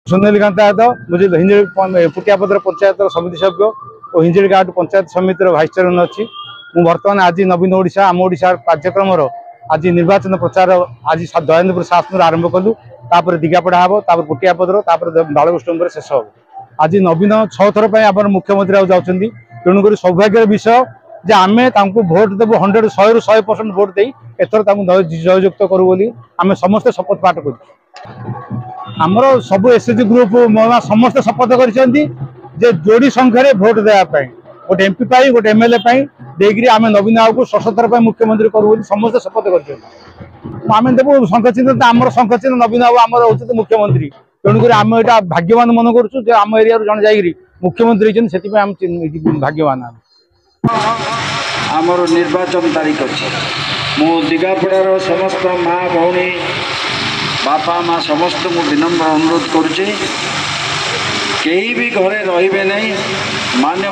सुनीलकांत यादव मुझे हिंजड़ी पुटियापदर पंचायत समिति सभ्य और हिंजड़ी गाँव पंचायत समिति भाइस चेयरमैन अच्छी बर्तमान आज नवीन ओडिशा आम ओडिशा कार्यक्रम आज निर्वाचन प्रचार आज दयानंदपुर शासन आरंभ कलु तापर दिगापड़ा हम तापर पुटियापदर तापर बालकृष्ण शेष हम आज नवीन 6 थर पर मुख्यमंत्री जाऊँगी तेणुक सौभाग्य विषय जे आम भोट देव 100% भोट दे एथर जययुक्त करूँ बोली आम समस्त शपथ पाठ कर आमर सब एसएचजी ग्रुप समस्त शपथ कर जोड़ी संख्यार भोट देवाई गोटे एमपी पाई गोटे एमएलए देकर आम नवीन बाबू 6 थर मुख्यमंत्री करूँ समस्त शपथ कर देव शंखचिन्ह आम शंखचिन्ह नवीन बाबू आम हूँ मुख्यमंत्री तेणुक आम यहाँ भाग्यवान मन करुँ आम एरिया जन जा मुख्यमंत्री से आम भाग्यवान आमर निर्वाचन तारीख अच्छे मु दिगापड़ार समस्त माँ भौणी बापा माँ समस्त मु विनम्र अनुरोध करुचे कहीं भी घरे रहिबे नहीं माननीय